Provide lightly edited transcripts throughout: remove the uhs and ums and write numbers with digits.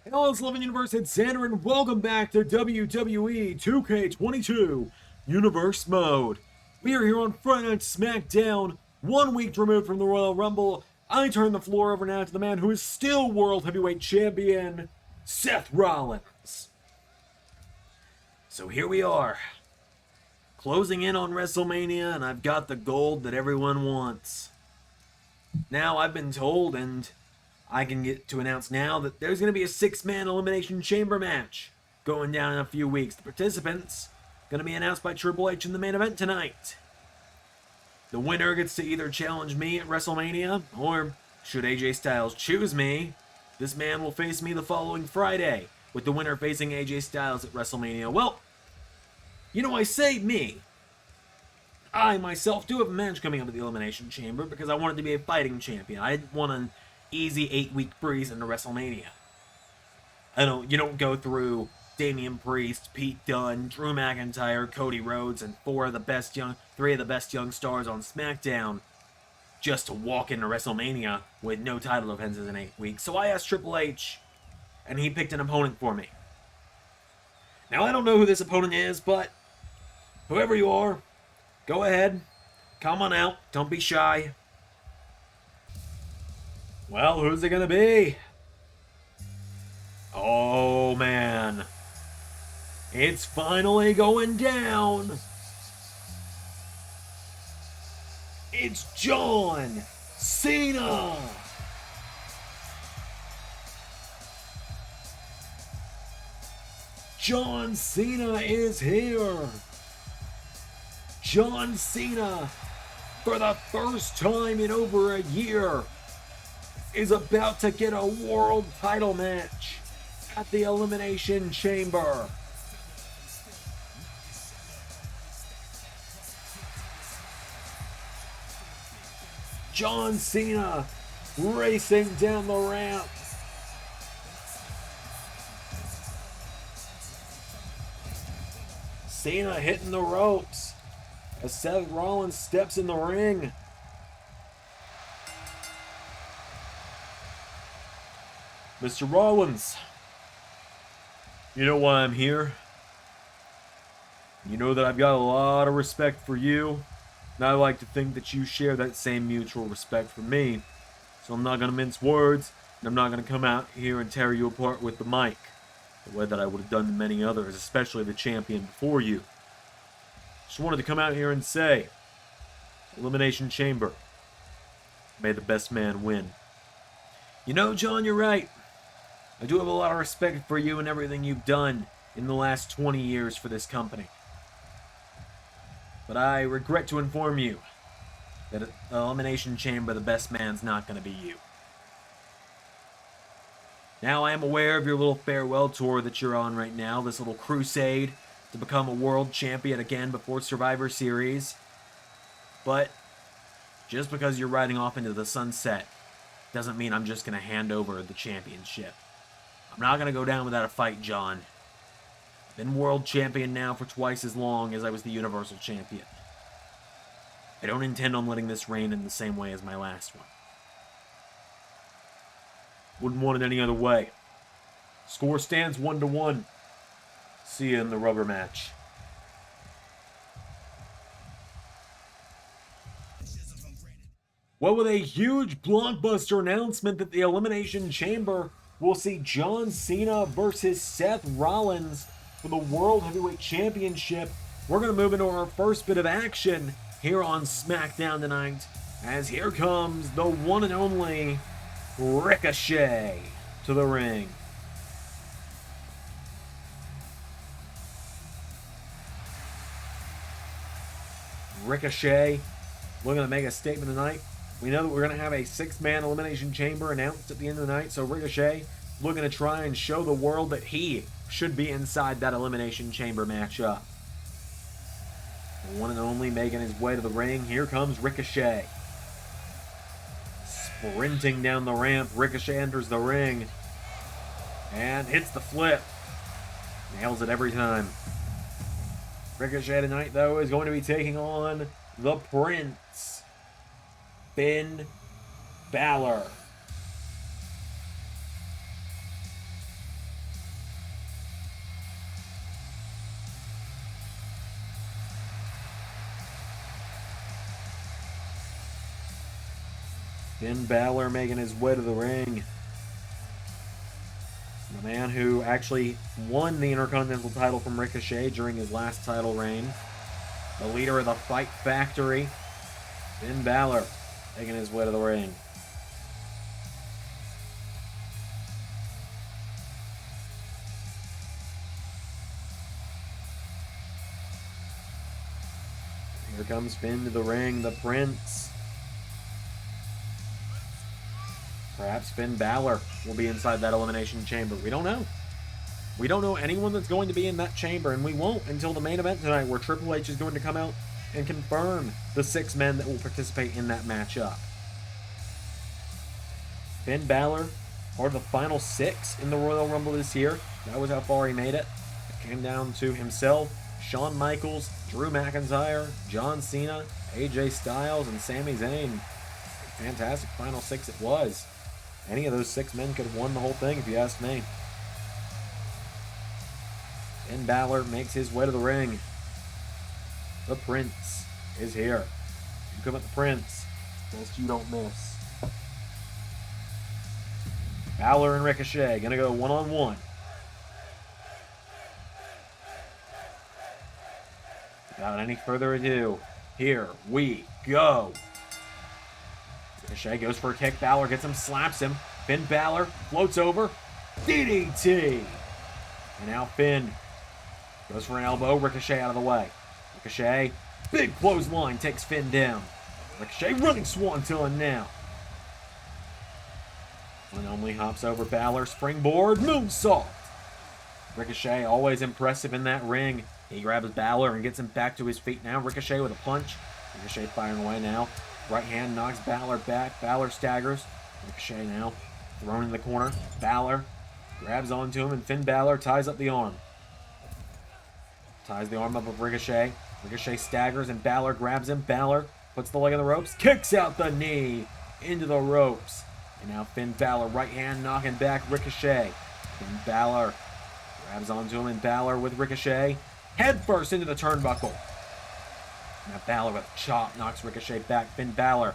LS11 Universe, it's Xander, and welcome back to WWE 2K22 Universe Mode. We are here on Friday Night Smackdown, 1 week removed from the Royal Rumble. I turn the floor over now to the man who is still World Heavyweight Champion, Seth Rollins. So here we are, closing in on WrestleMania, and I've got the gold that everyone wants. Now, I've been told, and I can get to announce now, that there's going to be a 6-man Elimination Chamber match going down in a few weeks. The participants going to be announced by Triple H in the main event tonight. The winner gets to either challenge me at WrestleMania, or should AJ Styles choose me, this man will face me the following Friday, with the winner facing AJ Styles at WrestleMania. Well, you know, I say me. I myself do have a match coming up at the Elimination Chamber because I wanted to be a fighting champion. I didn't want an easy 8-week breeze into WrestleMania. You don't go through Damian Priest, Pete Dunne, Drew McIntyre, Cody Rhodes, and three of the best young stars on SmackDown just to walk into WrestleMania with no title defenses in 8 weeks. So I asked Triple H, and he picked an opponent for me. Now, I don't know who this opponent is, but whoever you are, go ahead, come on out, don't be shy. Well, who's it gonna be? Oh, man. It's finally going down. It's John Cena. John Cena is here. John Cena, for the first time in over a year, is about to get a world title match at the Elimination Chamber. John Cena racing down the ramp. Cena hitting the ropes as Seth Rollins steps in the ring. Mr. Rollins, you know why I'm here. You know that I've got a lot of respect for you, and I like to think that you share that same mutual respect for me. So I'm not going to mince words, and I'm not going to come out here and tear you apart with the mic, the way that I would have done to many others, especially the champion before you. Just wanted to come out here and say, Elimination Chamber, may the best man win. You know, John, you're right. I do have a lot of respect for you and everything you've done in the last 20 years for this company. But I regret to inform you that at the Elimination Chamber, the best man's not going to be you. Now, I am aware of your little farewell tour that you're on right now, this little crusade to become a world champion again before Survivor Series. But just because you're riding off into the sunset doesn't mean I'm just going to hand over the championship. I'm not going to go down without a fight, John. I've been world champion now for twice as long as I was the Universal Champion. I don't intend on letting this reign in the same way as my last one. Wouldn't want it any other way. Score stands 1-1. See you in the rubber match. Well, with a huge blockbuster announcement that the Elimination Chamber will see John Cena versus Seth Rollins for the World Heavyweight Championship, we're going to move into our first bit of action here on SmackDown tonight, as here comes the one and only Ricochet to the ring. Ricochet looking to make a statement tonight. We know that we're going to have a 6-man Elimination Chamber announced at the end of the night, so Ricochet looking to try and show the world that he should be inside that Elimination Chamber matchup. The one and only making his way to the ring. Here comes Ricochet. Sprinting down the ramp, Ricochet enters the ring and hits the flip. Nails it every time. Ricochet tonight, though, is going to be taking on the Prince, Finn Balor. Finn Balor making his way to the ring. The man who actually won the Intercontinental title from Ricochet during his last title reign. The leader of the Fight Factory. Finn Balor making his way to the ring. Here comes Finn to the ring, the Prince. Perhaps Finn Balor will be inside that Elimination Chamber. We don't know. We don't know anyone that's going to be in that chamber, and we won't until the main event tonight, where Triple H is going to come out and confirm the 6 men that will participate in that matchup. Finn Balor, part of the final 6 in the Royal Rumble this year. That was how far he made it. It came down to himself, Shawn Michaels, Drew McIntyre, John Cena, AJ Styles, and Sami Zayn. Fantastic final 6 it was. Any of those 6 men could have won the whole thing, if you ask me. Finn Balor makes his way to the ring. The Prince is here. You come at the Prince, lest you don't miss. Balor and Ricochet gonna go one-on-one. Without any further ado, here we go. Ricochet goes for a kick. Balor gets him, slaps him. Finn Balor floats over. DDT. And now Finn goes for an elbow. Ricochet out of the way. Ricochet, big clothesline, takes Finn down. Ricochet running swanton now. One only hops over Balor. Springboard moonsault. Ricochet always impressive in that ring. He grabs Balor and gets him back to his feet now. Ricochet with a punch. Ricochet firing away now. Right hand knocks Balor back. Balor staggers. Ricochet now thrown in the corner. Balor grabs onto him, and Finn Balor ties up the arm. Ties the arm up of Ricochet. Ricochet staggers, and Balor grabs him. Balor puts the leg on the ropes. Kicks out the knee into the ropes. And now Finn Balor, right hand knocking back Ricochet. Finn Balor grabs onto him, and Balor with Ricochet. Head first into the turnbuckle. Now Balor with a chop knocks Ricochet back. Finn Balor.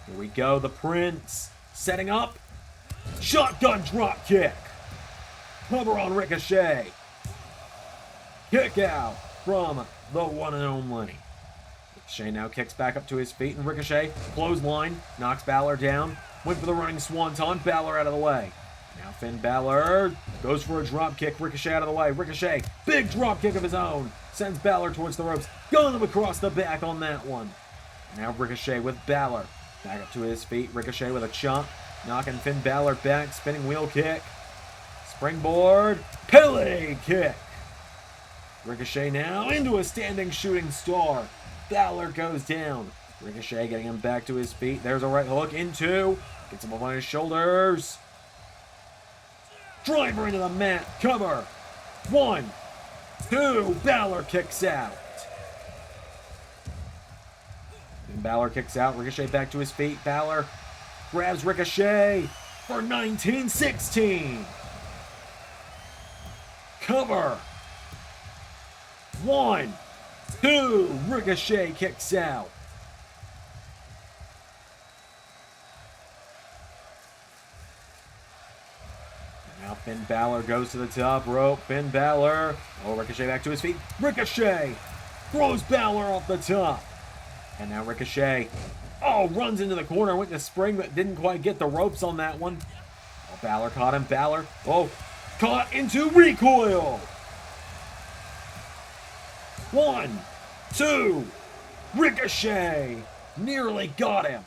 Here we go. The Prince setting up. Shotgun drop kick. Cover on Ricochet. Kick out from the one and only. Ricochet now kicks back up to his feet, and Ricochet clothesline knocks Balor down. Went for the running swanton. Balor out of the way. Now Finn Balor goes for a drop kick. Ricochet out of the way. Ricochet, big drop kick of his own. Sends Balor towards the ropes. Gun him across the back on that one. Now Ricochet with Balor. Back up to his feet. Ricochet with a chop. Knocking Finn Balor back. Spinning wheel kick. Springboard. Pele kick. Ricochet now into a standing shooting star. Balor goes down. Ricochet getting him back to his feet. There's a right hook into. Gets him up on his shoulders. Driver into the mat. Cover. 1, 2. Balor kicks out. And Balor kicks out. Ricochet back to his feet. Balor grabs Ricochet for 19-16. Cover. 1, 2. Ricochet kicks out. Now Finn Balor goes to the top rope. Finn Balor. Oh, Ricochet back to his feet. Ricochet throws Balor off the top. And now Ricochet, runs into the corner. Went to spring, but didn't quite get the ropes on that one. Oh, Balor caught him. Balor, caught into recoil. 1, 2. Ricochet nearly got him.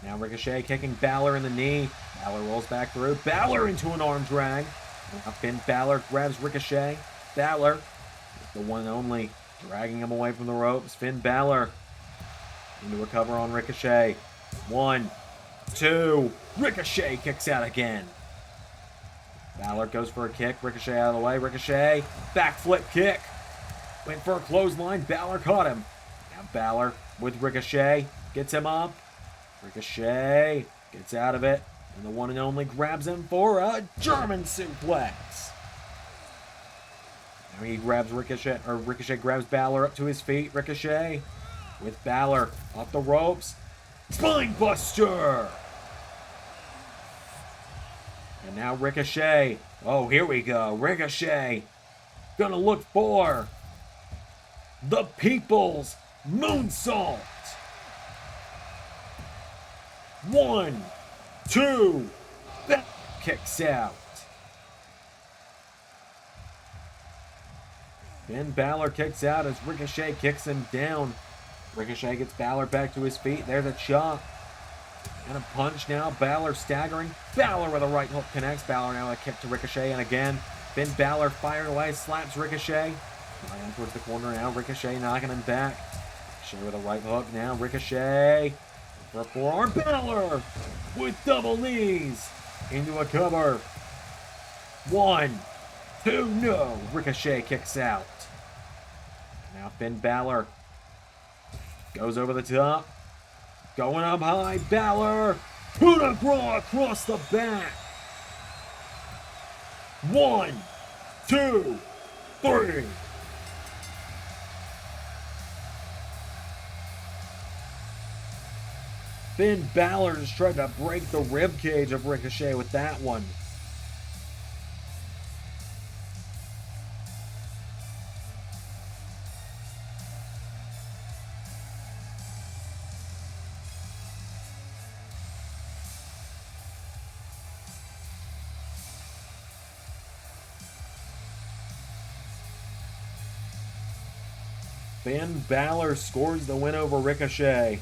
Now Ricochet kicking Balor in the knee. Balor rolls back through. Balor into an arm drag. Now Finn Balor grabs Ricochet. Balor, the one and only, dragging him away from the ropes. Finn Balor into a cover on Ricochet. 1, 2. Ricochet kicks out again. Balor goes for a kick. Ricochet out of the way. Ricochet, backflip kick. Went for a clothesline. Balor caught him. Now Balor with Ricochet. Gets him up. Ricochet gets out of it. And the one and only grabs him for a German suplex. Now he grabs Ricochet, or Ricochet grabs Balor up to his feet. Ricochet with Balor off the ropes. Spine Buster! And now Ricochet. Oh, here we go. Ricochet gonna look for the People's Moonsault. 1, 2, back kicks out. Then Balor kicks out as Ricochet kicks him down. Ricochet gets Balor back to his feet. There's a chop. And a punch now. Balor staggering. Balor with a right hook connects. Balor now a kick to Ricochet. And again, Finn Balor firing away. Slaps Ricochet. Right towards the corner now. Ricochet knocking him back. Ricochet with a right hook now. Ricochet for a forearm. Balor with double knees into a cover. 1, 2, no. Ricochet kicks out. Now Finn Balor goes over the top. Going up high. Balor. Coup de grace across the back. 1, 2, 3. Finn Balor just tried to break the ribcage of Ricochet with that one. Finn Balor scores the win over Ricochet.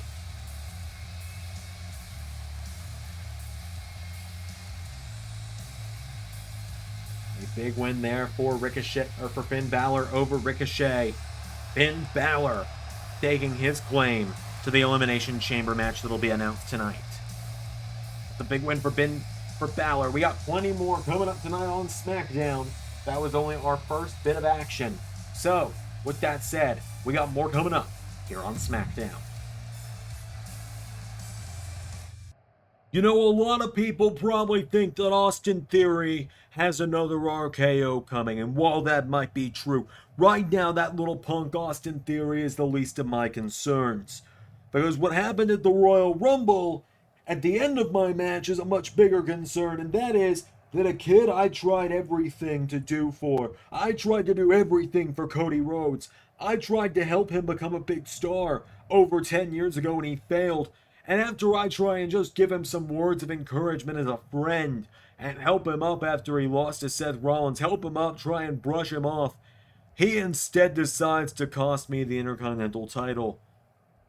A big win there for Ricochet, or for Finn Balor over Ricochet. Finn Balor taking his claim to the Elimination Chamber match that'll be announced tonight. The big win for Balor. We got plenty more coming up tonight on SmackDown. That was only our first bit of action. So, with that said, we got more coming up here on SmackDown. You know, a lot of people probably think that Austin Theory has another RKO coming, and while that might be true, right now that little punk Austin Theory is the least of my concerns. Because what happened at the Royal Rumble at the end of my match is a much bigger concern, and that is that a kid I tried everything to do for. I tried to do everything for Cody Rhodes. I tried to help him become a big star over 10 years ago and he failed. And after I try and just give him some words of encouragement as a friend and help him up after he lost to Seth Rollins, help him up, try and brush him off, he instead decides to cost me the Intercontinental title.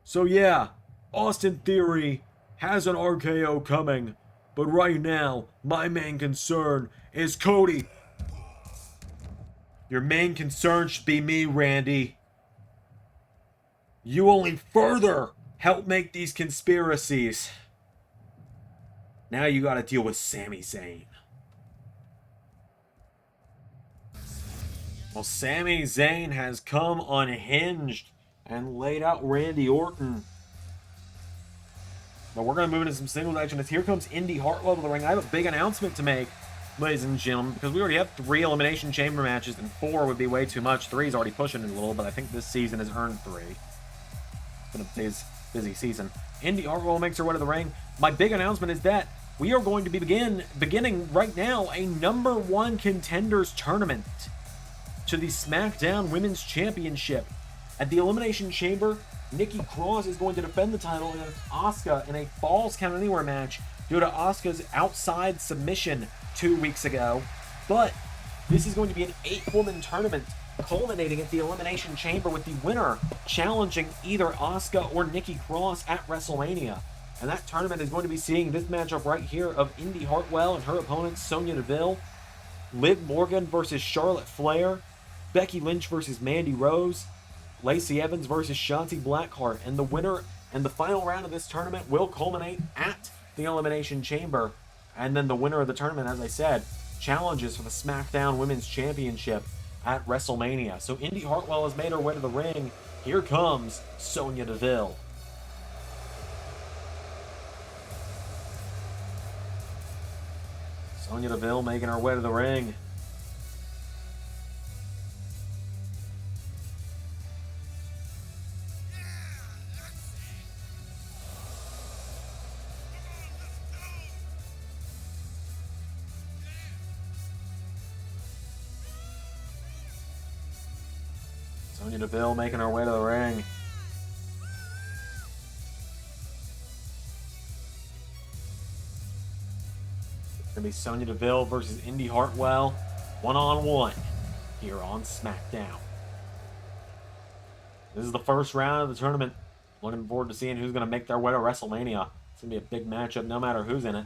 So yeah, Austin Theory has an RKO coming, but right now, my main concern is Cody. Your main concern should be me, Randy. You only further help make these conspiracies. Now you gotta deal with Sami Zayn. Well, Sami Zayn has come unhinged and laid out Randy Orton. But we're going to move into some singles action as here comes Indy Hartwell to the ring. I have a big announcement to make, ladies and gentlemen, because we already have 3 Elimination Chamber matches, and 4 would be way too much. 3 is already pushing it a little, but I think this season has earned 3. It's been a busy season. Indy Hartwell makes her way to the ring. My big announcement is that we are going to be beginning right now a #1 contenders tournament to the SmackDown Women's Championship. At the Elimination Chamber, Nikki Cross is going to defend the title against Asuka in a Falls Count Anywhere match due to Asuka's outside submission 2 weeks ago. But this is going to be an 8-woman tournament culminating at the Elimination Chamber with the winner challenging either Asuka or Nikki Cross at WrestleMania. And that tournament is going to be seeing this matchup right here of Indy Hartwell and her opponent Sonya Deville, Liv Morgan versus Charlotte Flair, Becky Lynch versus Mandy Rose, Lacey Evans versus Shotzy Blackheart, and the winner and the final round of this tournament will culminate at the Elimination Chamber. And then the winner of the tournament, as I said, challenges for the SmackDown Women's Championship at WrestleMania. So Indy Hartwell has made her way to the ring. Here comes Sonya Deville. Sonya Deville making her way to the ring. Sonya Deville making her way to the ring. It's going to be Sonya Deville versus Indy Hartwell, one-on-one here on SmackDown. This is the first round of the tournament. Looking forward to seeing who's going to make their way to WrestleMania. It's going to be a big matchup no matter who's in it.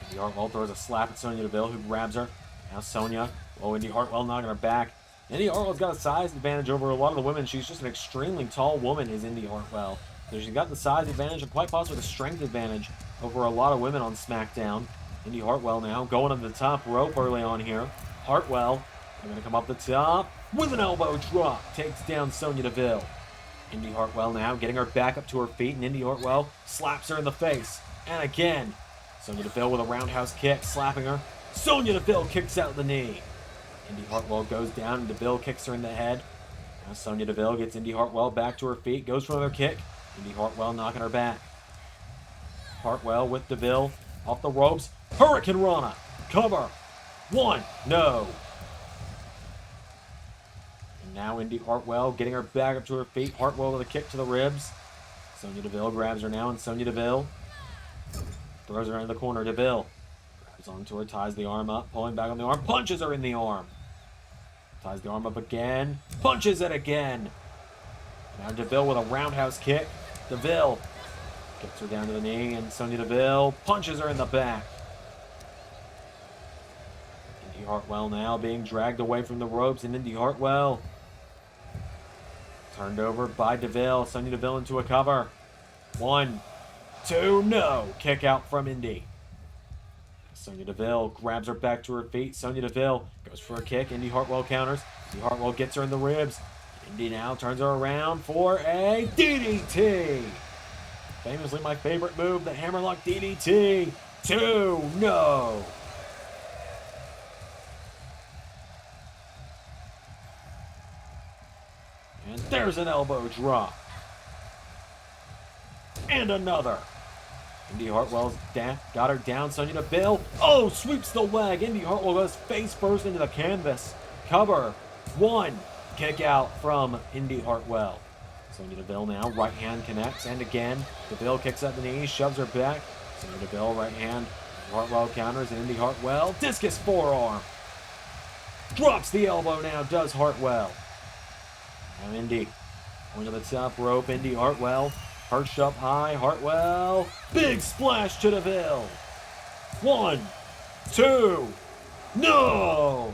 Indy Hartwell throws a slap at Sonya Deville, who grabs her. Now Sonya. Oh, Indy Hartwell knocking her back. Indy Hartwell's got a size advantage over a lot of the women. She's just an extremely tall woman, is Indy Hartwell. So she's got the size advantage and quite possibly the strength advantage over a lot of women on SmackDown. Indy Hartwell now going to the top rope early on here. Hartwell, they're going to come up the top with an elbow drop. Takes down Sonya Deville. Indy Hartwell now getting her back up to her feet, and Indy Hartwell slaps her in the face. And again, Sonya Deville with a roundhouse kick, slapping her. Sonya Deville kicks out the knee. Indy Hartwell goes down, and Deville kicks her in the head. Now Sonya Deville gets Indy Hartwell back to her feet, goes for another kick. Indy Hartwell knocking her back. Hartwell with Deville off the ropes. Hurricane Rana. Cover. One. No. And now Indy Hartwell getting her back up to her feet. Hartwell with a kick to the ribs. Sonya Deville grabs her now, and Sonya Deville throws her into the corner. Deville goes onto her, ties the arm up, pulling back on the arm, punches her in the arm. Ties the arm up again, punches it again. Now Deville with a roundhouse kick. Deville gets her down to the knee, and Sonya Deville punches her in the back. Indy Hartwell now being dragged away from the ropes, and Indy Hartwell turned over by Deville. Sonya Deville into a cover. 1, 2, no. Kick out from Indy. Sonya Deville grabs her back to her feet. Sonya Deville goes for a kick. Indy Hartwell counters. Indy Hartwell gets her in the ribs. Indy now turns her around for a DDT. Famously my favorite move, the hammerlock DDT. 2, no. And there's an elbow drop. And another. Indy Hartwell's got her down. Sonya Deville. Oh, sweeps the leg. Indy Hartwell goes face first into the canvas. Cover. 1. Kick out from Indy Hartwell. Sonya Deville now. Right hand connects. And again, Deville kicks at the knee. Shoves her back. Sonya Deville right hand. Hartwell counters. And Indy Hartwell. Discus forearm. Drops the elbow now. Does Hartwell. Now Indy going to the top rope. Indy Hartwell. Perched up high, Hartwell. Big splash to Deville. 1, 2, no!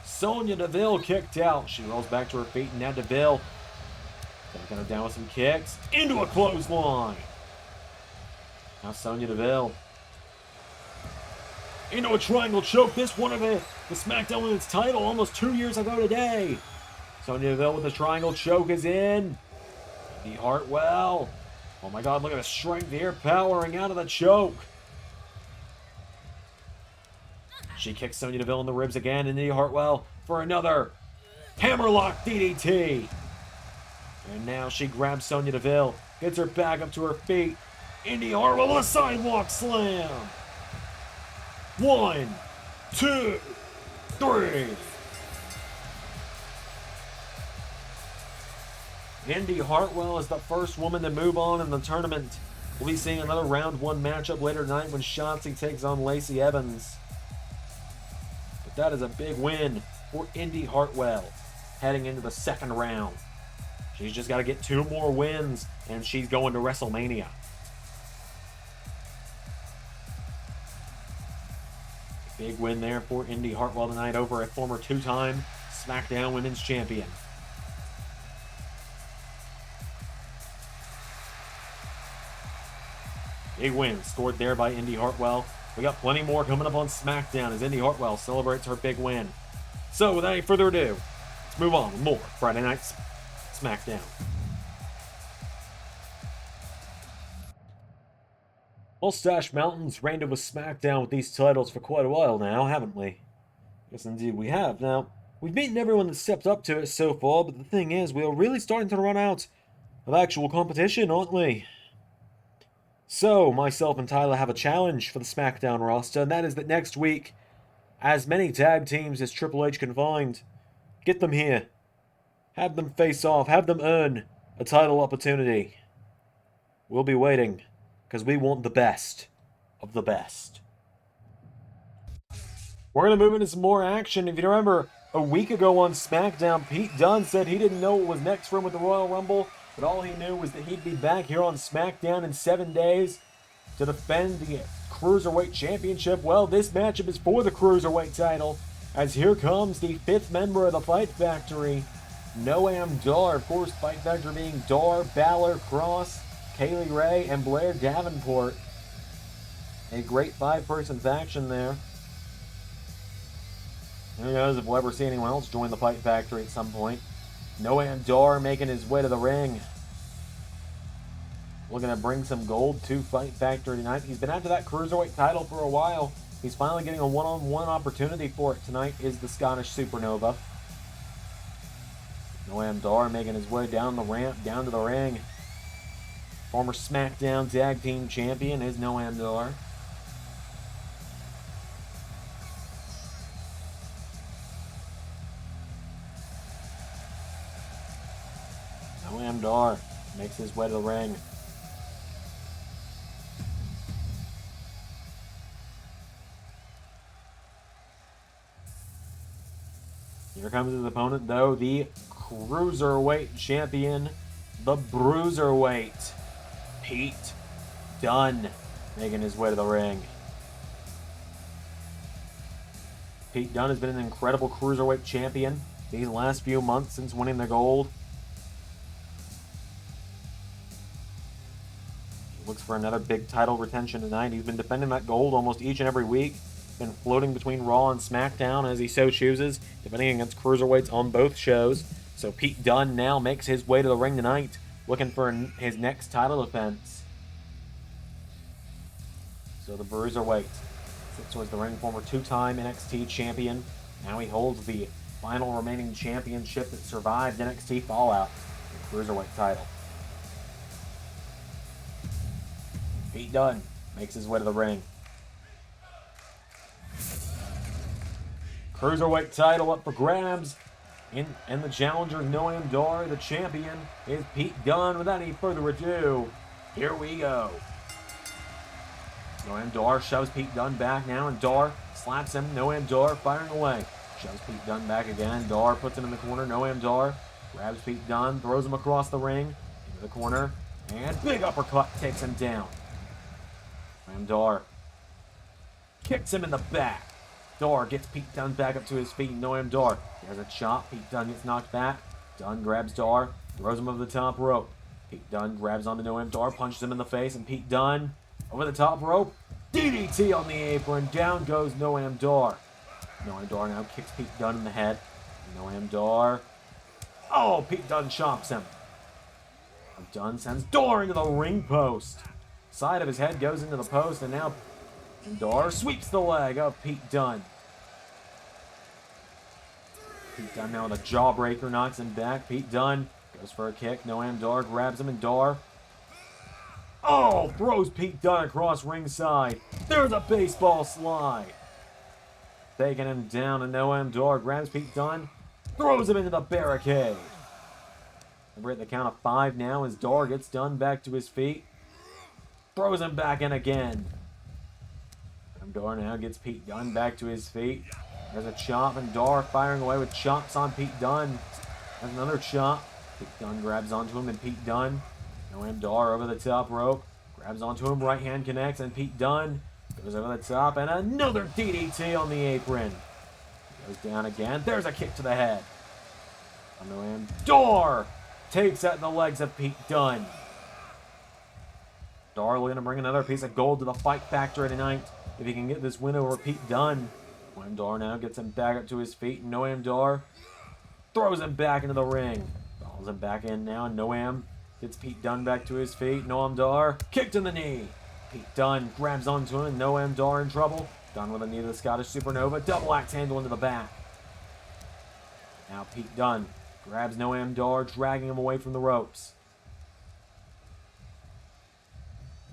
Sonya Deville kicked out. She rolls back to her feet, and now Deville got her down with some kicks. Into a clothesline. Now Sonya Deville into a triangle choke. This one of the SmackDown Women's title almost 2 years ago today. Sonya Deville with the triangle choke is in. Indy Hartwell. Oh my God, look at the strength here, powering out of the choke. She kicks Sonya Deville in the ribs again, and Indy Hartwell for another hammerlock DDT. And now she grabs Sonya Deville, gets her back up to her feet. Indy Hartwell with a sidewalk slam. 1, 2, 3. Indy Hartwell is the first woman to move on in the tournament. We'll be seeing another round 1 matchup later tonight when Shotzy takes on Lacey Evans. But that is a big win for Indy Hartwell heading into the second round. She's just got to get 2 more wins and she's going to WrestleMania. Big win there for Indy Hartwell tonight over a former 2-time SmackDown Women's Champion. Big win scored there by Indy Hartwell. We got plenty more coming up on SmackDown as Indy Hartwell celebrates her big win. So without any further ado, let's move on with more Friday Night SmackDown. Mustache Mountain's reigned over SmackDown with these titles for quite a while now, haven't we? Yes, indeed we have. Now, we've beaten everyone that stepped up to it so far, but the thing is, we are really starting to run out of actual competition, aren't we? So, myself and Tyler have a challenge for the SmackDown roster, and that is that next week, as many tag teams as Triple H can find Get them here. Have them face off. Have them earn a title opportunity. We'll be waiting, because we want the best of the best. We're going to move into some more action. If you remember, a week ago on Smackdown, Pete Dunne said he didn't know what was next for him with the Royal Rumble, but all he knew was that he'd be back here on Smackdown in 7 days to defend the Cruiserweight Championship. Well, this matchup is for the Cruiserweight title, as here comes the 5th member of the Fight Factory, Noam Dar. Of course, Fight Factory being Dar, Balor, Cross, Kaylee Ray, and Blair Davenport. A great 5-person faction there. Who knows if we'll ever see anyone else join the Fight Factory at some point. Noam Dar making his way to the ring. Looking to bring some gold to Fight Factory tonight. He's been after that Cruiserweight title for a while. He's finally getting a one-on-one opportunity for it. Tonight is the Scottish Supernova. Noam Dar making his way down the ramp, down to the ring. Former SmackDown Tag Team Champion is Noam Dar. Noam Dar makes his way to the ring. Here comes his opponent, though, the Cruiserweight Champion, the Bruiserweight, Pete Dunne, making his way to the ring. Pete Dunne has been an incredible Cruiserweight Champion these last few months since winning the gold. He looks for another big title retention tonight. He's been defending that gold almost each and every week. Been floating between Raw and SmackDown as he so chooses, defending against Cruiserweights on both shows. So Pete Dunne now makes his way to the ring tonight, looking for his next title defense. So the Bruiserweight sits towards the ring, former 2-time NXT champion. Now he holds the final remaining championship that survived NXT Fallout, the Cruiserweight title. Pete Dunne makes his way to the ring. Cruiserweight title up for grabs. And the challenger, Noam Dar. The champion is Pete Dunne. Without any further ado, here we go. Noam Dar shoves Pete Dunne back now, and Dar slaps him. Noam Dar firing away. Shoves Pete Dunne back again. Dar puts him in the corner. Noam Dar grabs Pete Dunne, throws him across the ring, into the corner, and big uppercut takes him down. Noam Dar kicks him in the back. Dar gets Pete Dunne back up to his feet. Noam Dar. There's a chop. Pete Dunne gets knocked back. Dunne grabs Dar, throws him over the top rope. Pete Dunne grabs onto Noam Dar, punches him in the face, and Pete Dunne over the top rope. DDT on the apron. Down goes Noam Dar. Noam Dar now kicks Pete Dunne in the head. Noam Dar. Oh, Pete Dunne chops him. Dunne sends Dar into the ring post. Side of his head goes into the post, and now Dar sweeps the leg of Pete Dunne. Pete Dunne now with a jawbreaker knocks him back. Pete Dunne goes for a kick. Noam Dar grabs him, and Dar throws Pete Dunne across ringside. There's a baseball slide. Taking him down, and Noam Dar grabs Pete Dunne, throws him into the barricade. We're at the count of 5 now as Dar gets Dunne back to his feet. Throws him back in again. Dar now gets Pete Dunne back to his feet. There's a chop, and Dar firing away with chops on Pete Dunne. There's another chop. Pete Dunne grabs onto him, and Pete Dunne. Noam Dar over the top rope. Grabs onto him, right hand connects, and Pete Dunne goes over the top, and another DDT on the apron. Goes down again. There's a kick to the head. Noam Dar takes out the legs of Pete Dunne. Dar looking to bring another piece of gold to the Fight Factory tonight if he can get this win over Pete Dunne. Noam Dar now gets him back up to his feet, and Noam Dar throws him back into the ring. Falls him back in now, and Noam gets Pete Dunne back to his feet. Noam Dar kicked in the knee. Pete Dunne grabs onto him, and Noam Dar in trouble. Dunne with a knee to the Scottish Supernova. Double axe handle into the back. Now Pete Dunne grabs Noam Dar, dragging him away from the ropes.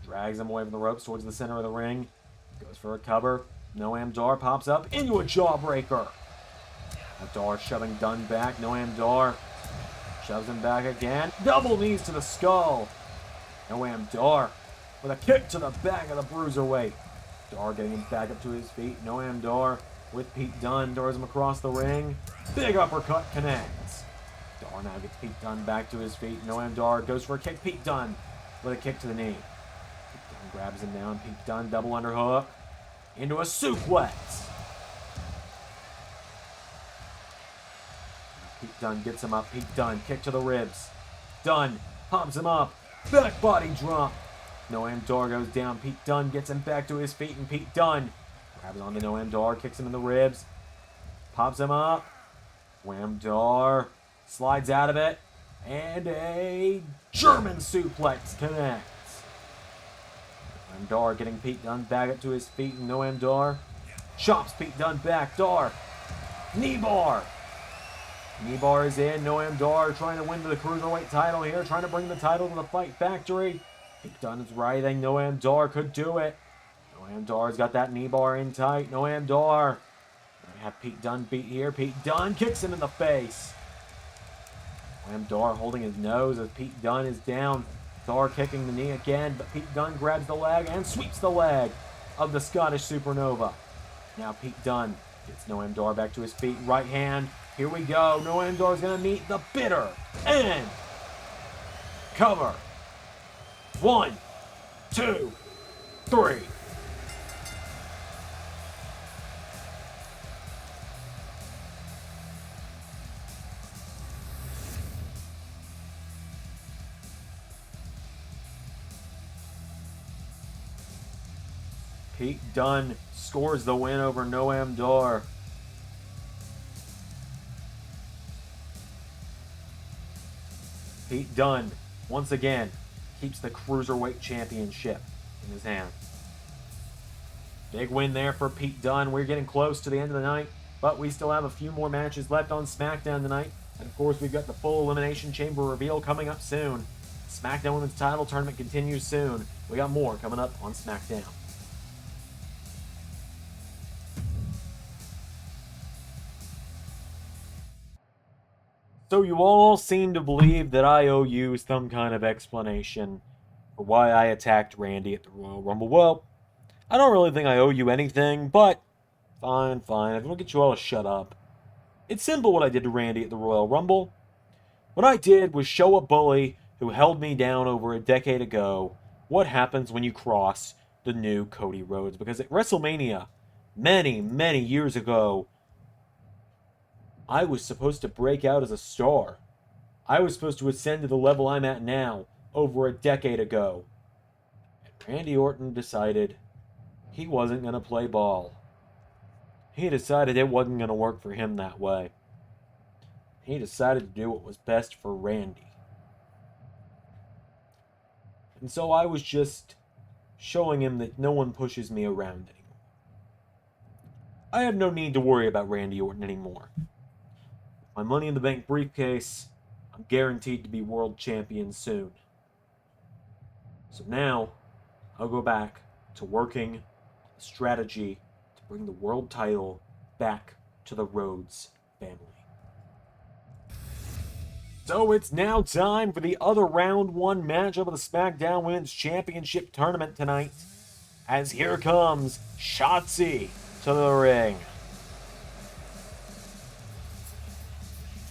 Drags him away from the ropes towards the center of the ring. Goes for a cover. Noam Dar pops up into a jawbreaker. Dar shoving Dunne back. Noam Dar shoves him back again. Double knees to the skull. Noam Dar with a kick to the back of the Bruiserweight. Dar getting him back up to his feet. Noam Dar with Pete Dunne. Throws him across the ring. Big uppercut connects. Dar now gets Pete Dunne back to his feet. Noam Dar goes for a kick. Pete Dunne with a kick to the knee. Pete Dunne grabs him down. Pete Dunne double underhook into a suplex. Pete Dunne gets him up. Pete Dunne, kick to the ribs. Dunne pumps him up. Back body drop. Noam Dar goes down. Pete Dunne gets him back to his feet, and Pete Dunne grabs onto Noam Dar, kicks him in the ribs. Pops him up. Noam Dar slides out of it. And a German suplex connects. Noam Dar getting Pete Dunne back up to his feet, and Noam Dar chops Pete Dunne back. Dar, knee bar. Knee bar is in. Noam Dar trying to win the Cruiserweight title here, trying to bring the title to the Fight Factory. Pete Dunne is writhing. Noam Dar could do it. Noam Dar's got that knee bar in tight. Noam Dar. They have Pete Dunne beat here. Pete Dunne kicks him in the face. Noam Dar holding his nose as Pete Dunne is down. Dar kicking the knee again, but Pete Dunne grabs the leg and sweeps the leg of the Scottish Supernova. Now Pete Dunne gets Noam Dar back to his feet. Right hand. Here we go. Noam Dar is going to meet the bitter end. Cover. 1, 2, 3. Pete Dunne scores the win over Noam Dar. Pete Dunne, once again, keeps the Cruiserweight Championship in his hand. Big win there for Pete Dunne. We're getting close to the end of the night, but we still have a few more matches left on Smackdown tonight. And of course, we've got the full Elimination Chamber reveal coming up soon. Smackdown Women's Title Tournament continues soon. We got more coming up on Smackdown. So you all seem to believe that I owe you some kind of explanation for why I attacked Randy at the Royal Rumble. Well, I don't really think I owe you anything, but fine. If I don't get you all to shut up. It's simple what I did to Randy at the Royal Rumble. What I did was show a bully who held me down over a decade ago what happens when you cross the new Cody Rhodes. Because at WrestleMania, many years ago, I was supposed to break out as a star. I was supposed to ascend to the level I'm at now over a decade ago. And Randy Orton decided he wasn't going to play ball. He decided it wasn't going to work for him that way. He decided to do what was best for Randy. And so I was just showing him that no one pushes me around anymore. I have no need to worry about Randy Orton anymore. My Money in the Bank briefcase, I'm guaranteed to be world champion soon. So now, I'll go back to working a strategy to bring the world title back to the Rhodes family. So it's now time for the other round one matchup of the SmackDown Women's Championship Tournament tonight. As here comes Shotzy to the ring.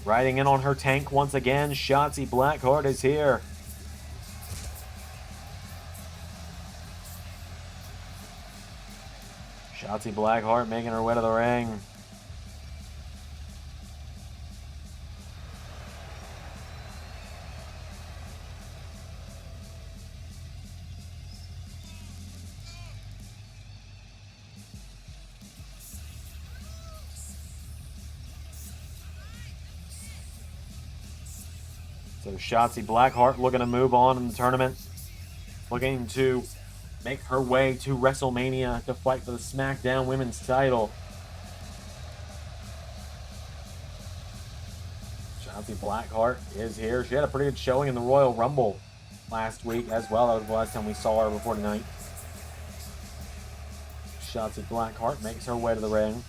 Riding in on her tank once again, Shotzy Blackheart is here. Shotzy Blackheart making her way to the ring. So Shotzy Blackheart looking to move on in the tournament. Looking to make her way to WrestleMania to fight for the SmackDown Women's title. Shotzy Blackheart is here. She had a pretty good showing in the Royal Rumble last week as well. That was the last time we saw her before tonight. Shotzy Blackheart makes her way to the ring.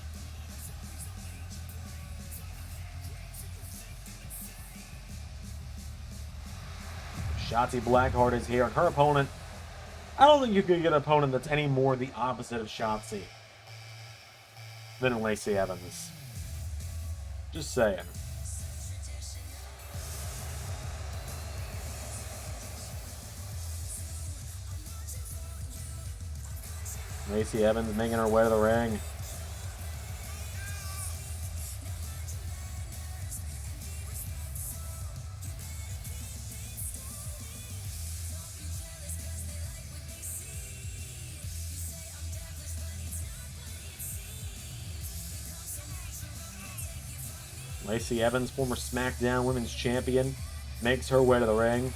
Shotzi Blackheart is here, and her opponent, I don't think you could get an opponent that's any more the opposite of Shotzi than Lacey Evans. Just saying. Lacey Evans making her way to the ring. Lacey Evans, former Smackdown Women's Champion, makes her way to the ring.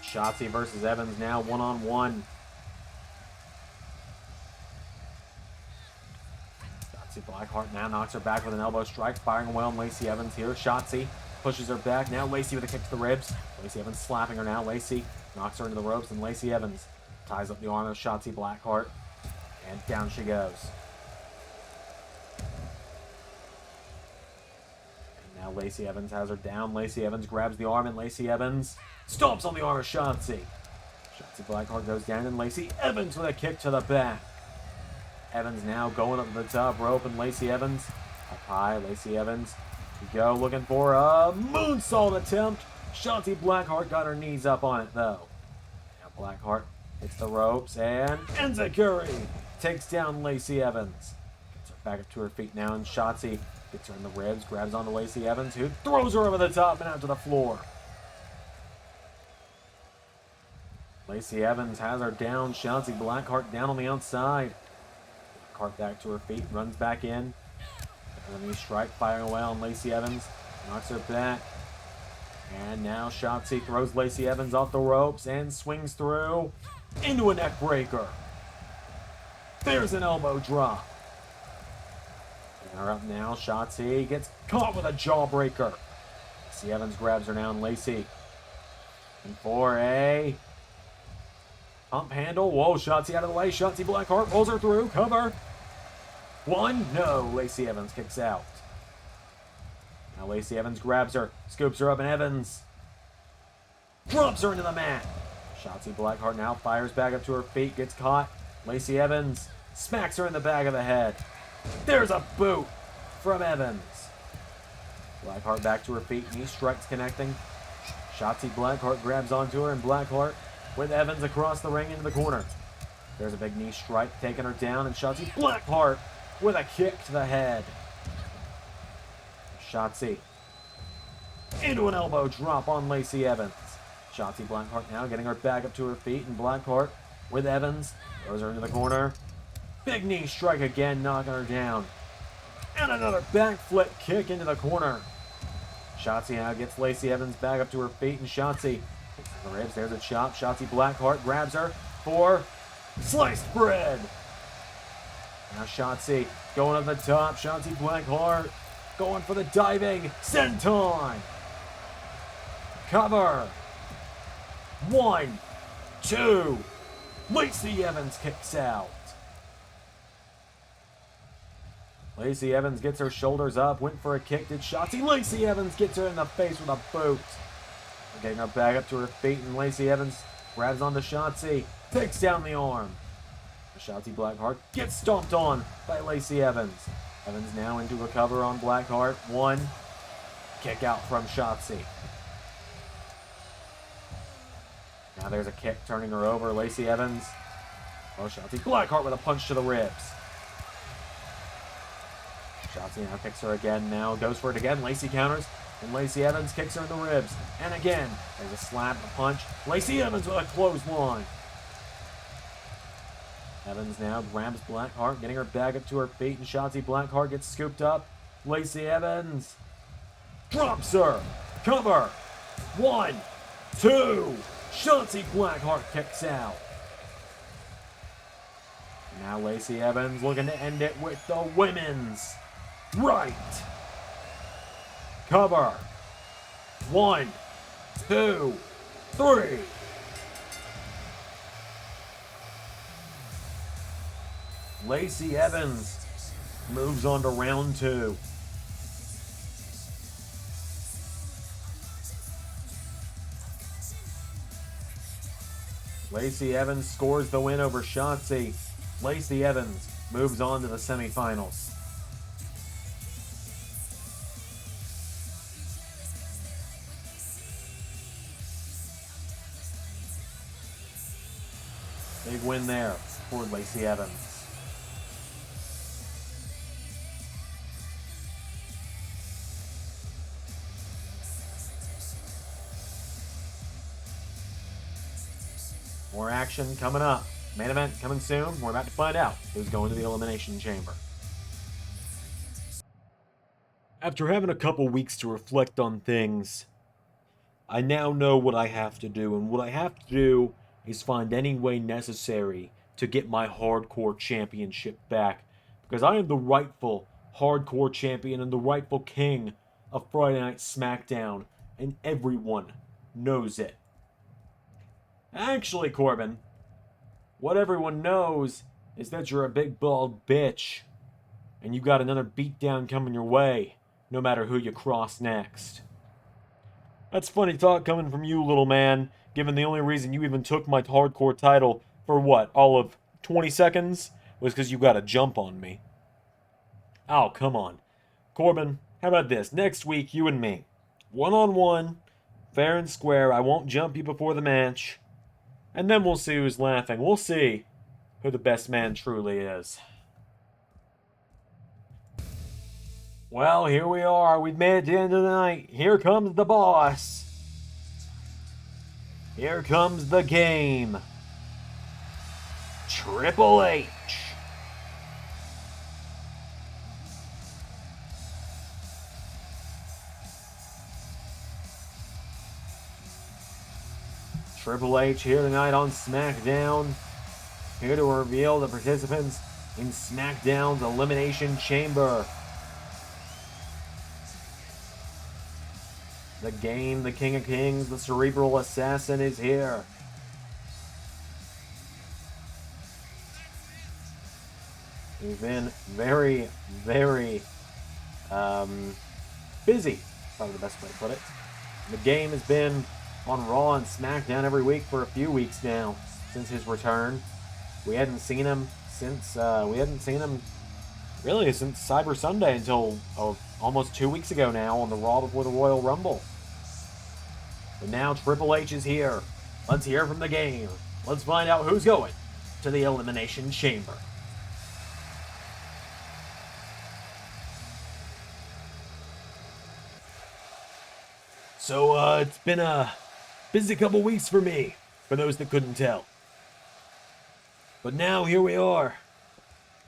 Shotzi versus Evans now one-on-one. Shotzi Blackheart now knocks her back with an elbow strike, firing away on Lacey Evans here. Shotzi pushes her back. Now Lacey with a kick to the ribs. Lacey Evans slapping her now. Lacey knocks her into the ropes, and Lacey Evans ties up the arm of Shotzi Blackheart. And down she goes. And now Lacey Evans has her down. Lacey Evans grabs the arm, and Lacey Evans stomps on the arm of Shotzi. Shotzi Blackheart goes down, and Lacey Evans with a kick to the back. Evans now going up the top rope, and Lacey Evans up high. Lacey Evans to go, looking for a moonsault attempt. Shotzi Blackheart got her knees up on it, though. Now Blackheart hits the ropes, and Enziguri takes down Lacey Evans. Gets her back up to her feet now, and Shotzi gets her in the ribs, grabs onto Lacey Evans, who throws her over the top and out to the floor. Lacey Evans has her down. Shotzi Blackheart down on the outside. Blackheart back to her feet, runs back in. And a knee strike firing away on Lacey Evans. Knocks her back. And now Shotzi throws Lacey Evans off the ropes and swings through into a neck breaker. There's an elbow drop. And her up now. Shotzi gets caught with a jawbreaker. Lacey Evans grabs her now, and Lacey. And for a pump handle. Whoa, Shotzi out of the way. Shotzi Blackheart pulls her through. Cover. One. No. Lacey Evans kicks out. Now Lacey Evans grabs her. Scoops her up, and Evans drops her into the mat. Shotzi Blackheart now fires back up to her feet. Gets caught. Lacey Evans smacks her in the back of the head. There's a boot from Evans. Blackheart back to her feet. Knee strikes connecting. Shotzi Blackheart grabs onto her, and Blackheart with Evans across the ring into the corner. There's a big knee strike taking her down, and Shotzi Blackheart with a kick to the head. Shotzi into an elbow drop on Lacey Evans. Shotzi Blackheart now getting her back up to her feet, and Blackheart with Evans throws her into the corner. Big knee strike again, knocking her down. And another backflip kick into the corner. Shotzi now gets Lacey Evans back up to her feet, and Shotzi hits the ribs. There's a chop. Shotzi Blackheart grabs her for sliced bread. Now Shotzi going up the top. Shotzi Blackheart going for the diving senton. Cover. 1, 2. Lacey Evans kicks out. Lacey Evans gets her shoulders up, went for a kick, did Shotzi. Lacey Evans gets her in the face with a boot. Getting her back up to her feet, and Lacey Evans grabs onto Shotzi, takes down the arm. Shotzi Blackheart gets stomped on by Lacey Evans. Evans now into a cover on Blackheart. 1. Kick out from Shotzi. Now there's a kick turning her over. Lacey Evans. Oh, Shotzi Blackheart with a punch to the ribs. Shotzi now kicks her again. Now goes for it again. Lacey counters. And Lacey Evans kicks her in the ribs. And again, there's a slap, a punch. Lacey Evans with a clothesline. Evans now grabs Blackheart, getting her back up to her feet, and Shotzi Blackheart gets scooped up. Lacey Evans drops her. Cover. 1, 2. Shotzi Blackheart kicks out. Now Lacey Evans looking to end it with the women's Right. Cover. 1, 2, 3. Lacey Evans moves on to round 2. Lacey Evans scores the win over Shotzy. Lacey Evans moves on to the semifinals. Big win there for Lacey Evans. More action coming up. Main event coming soon. We're about to find out who's going to the Elimination Chamber. After having a couple weeks to reflect on things, I now know what I have to do. And what I have to do is find any way necessary to get my hardcore championship back. Because I am the rightful hardcore champion and the rightful king of Friday Night Smackdown. And everyone knows it. Actually, Corbin, what everyone knows is that you're a big bald bitch, and you got another beatdown coming your way, no matter who you cross next. That's funny talk coming from you, little man, given the only reason you even took my hardcore title for what, all of 20 seconds, was because you got a jump on me. Oh, come on. Corbin, how about this? Next week, you and me. One-on-one, fair and square. I won't jump you before the match. And then we'll see who's laughing. We'll see who the best man truly is. Well, here we are. We've made it to the end of the night. Here comes the boss. Here comes the game. Triple H. Triple H here tonight on SmackDown, here to reveal the participants in SmackDown's Elimination Chamber. The Game, the King of Kings, the Cerebral Assassin is here. He's been very, very busy, probably the best way to put it. The Game has been on Raw and SmackDown every week for a few weeks now since his return. We hadn't seen him since really since Cyber Sunday until almost 2 weeks ago now on the Raw before the Royal Rumble. But now Triple H is here. Let's hear from the Game. Let's find out who's going to the Elimination Chamber. So it's been a busy couple weeks for me, for those that couldn't tell. But now, here we are.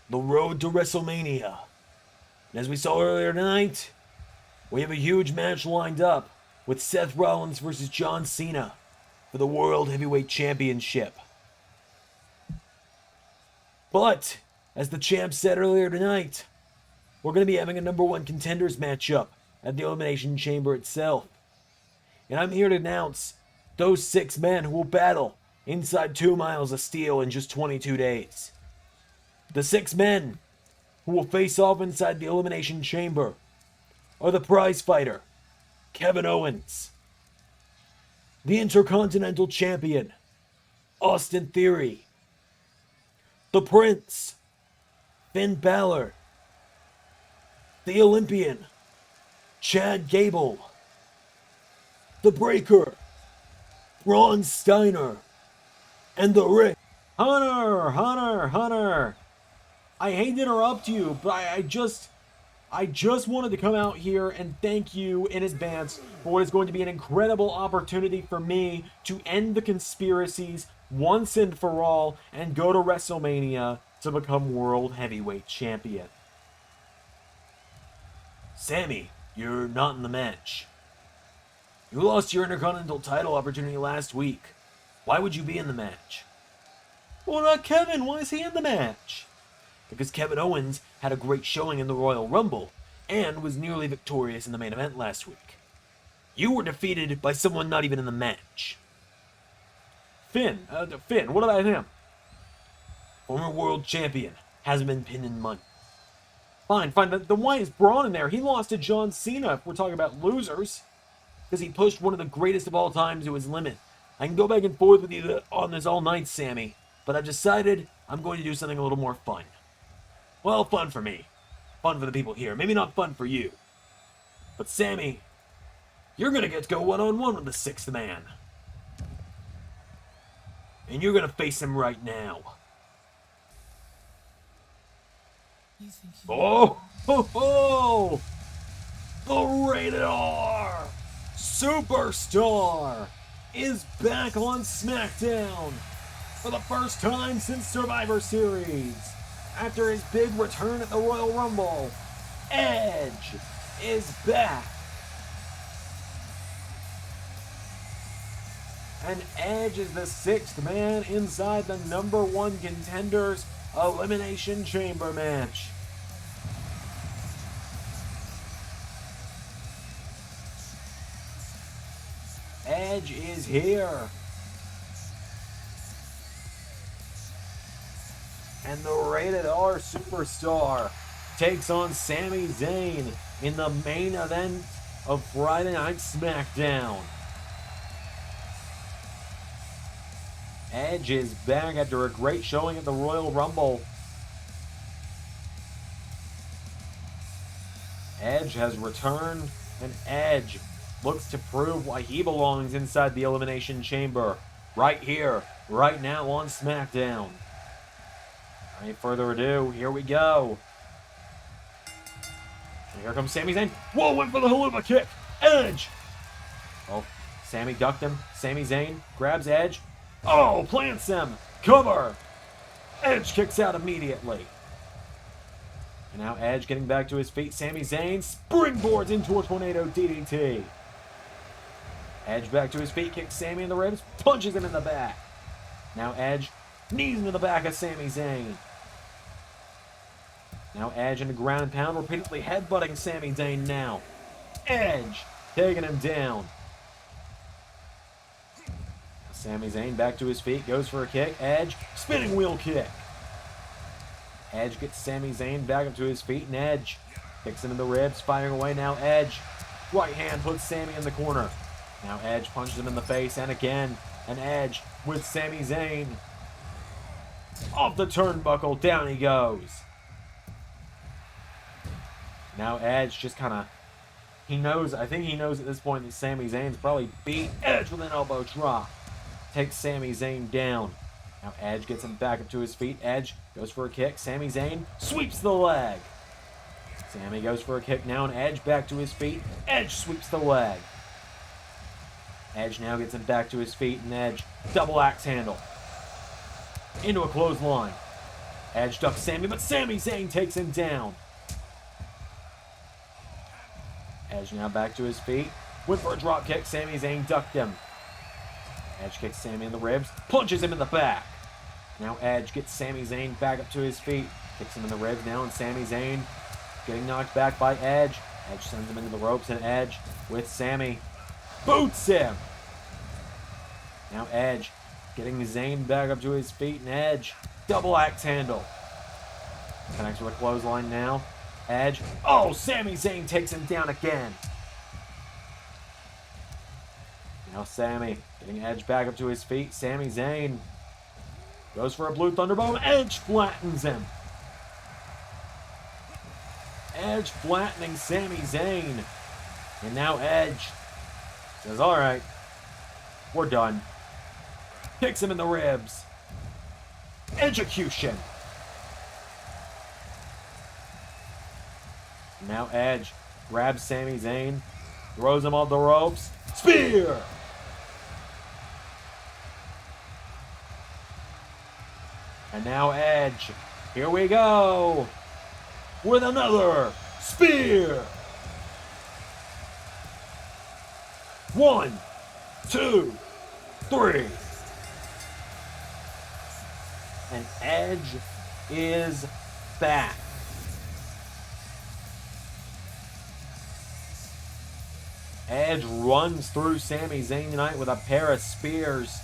The road to WrestleMania. And as we saw earlier tonight, we have a huge match lined up with Seth Rollins versus John Cena for the World Heavyweight Championship. But, as the champ said earlier tonight, we're going to be having a #1 contenders matchup at the Elimination Chamber itself. And I'm here to announce those 6 men who will battle inside 2 miles of steel in just 22 days. The 6 men who will face off inside the Elimination Chamber are the prize fighter, Kevin Owens, the Intercontinental Champion, Austin Theory, the Prince, Finn Balor, the Olympian, Chad Gable, the Breaker, Braun Steiner, and the Rick. Hunter! I hate to interrupt you, but I just wanted to come out here and thank you in advance for what is going to be an incredible opportunity for me to end the conspiracies once and for all and go to WrestleMania to become World Heavyweight Champion. Sammy, you're not in the match. You lost your Intercontinental title opportunity last week. Why would you be in the match? Well, not Kevin. Why is he in the match? Because Kevin Owens had a great showing in the Royal Rumble, and was nearly victorious in the main event last week. You were defeated by someone not even in the match. Finn, what about him? Former world champion, hasn't been pinned in months. Fine, the why is Braun in there? He lost to John Cena if we're talking about losers. Because he pushed one of the greatest of all time to his limit. I can go back and forth with you on this all night, Sammy, but I've decided I'm going to do something a little more fun. Well, fun for me. Fun for the people here. Maybe not fun for you. But Sammy, you're going to get to go one-on-one with the sixth man. And you're going to face him right now. Oh, ho, ho! The Rated R Superstar is back on Smackdown for the first time since Survivor Series. After his big return at the Royal Rumble, Edge is back. And Edge is the sixth man inside the #1 Contenders Elimination Chamber match. Edge is here. And the Rated R Superstar takes on Sami Zayn in the main event of Friday Night SmackDown. Edge is back after a great showing at the Royal Rumble. Edge has returned, and Edge looks to prove why he belongs inside the Elimination Chamber. Right here, right now on SmackDown. Any further ado, here we go. And here comes Sami Zayn. Whoa, went for the haluva kick. Edge. Oh, Sami ducked him. Sami Zayn grabs Edge. Oh, plants him. Cover. Edge kicks out immediately. And now Edge getting back to his feet. Sami Zayn springboards into a tornado DDT. Edge back to his feet, kicks Sami in the ribs, punches him in the back. Now Edge knees into the back of Sami Zayn. Now Edge in the ground and pound, repeatedly headbutting Sami Zayn now. Edge taking him down. Sami Zayn back to his feet, goes for a kick. Edge, spinning wheel kick. Edge gets Sami Zayn back up to his feet, and Edge kicks him in the ribs, firing away now. Edge, right hand puts Sami in the corner. Now Edge punches him in the face, and again, an Edge with Sami Zayn. Off the turnbuckle, down he goes. Now Edge just kind of, I think he knows at this point that Sami Zayn's probably beat. Edge with an elbow drop. Takes Sami Zayn down. Now Edge gets him back up to his feet. Edge goes for a kick. Sami Zayn sweeps the leg. Sami goes for a kick now, and Edge back to his feet. Edge sweeps the leg. Edge now gets him back to his feet, and Edge double axe handle. Into a clothesline. Edge ducks Sami, but Sami Zayn takes him down. Edge now back to his feet. Went for a drop kick. Sami Zayn ducked him. Edge kicks Sami in the ribs, punches him in the back. Now Edge gets Sami Zayn back up to his feet, kicks him in the ribs now, and Sami Zayn getting knocked back by Edge. Edge sends him into the ropes, and Edge with Sami boots him. Now Edge getting Zayn back up to his feet, and Edge double axe handle. Connects with a clothesline now. Edge, oh, Sami Zayn takes him down again. Now Sami getting Edge back up to his feet. Sami Zayn goes for a blue thunderbomb. Edge flattens him. Edge flattening Sami Zayn. And now Edge says, all right, we're done. Kicks him in the ribs. Execution. Now Edge grabs Sami Zayn, throws him off the ropes. Spear! And now Edge, here we go, with another spear. 1, 2, 3. And Edge is back. Edge runs through Sami Zayn tonight with a pair of spears.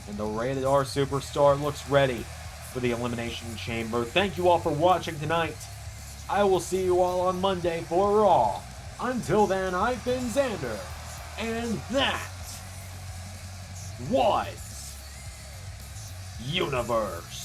And the Rated R Superstar looks ready for the Elimination Chamber. Thank you all for watching tonight. I will see you all on Monday for Raw. Until then, I've been Xander. And that was Universe.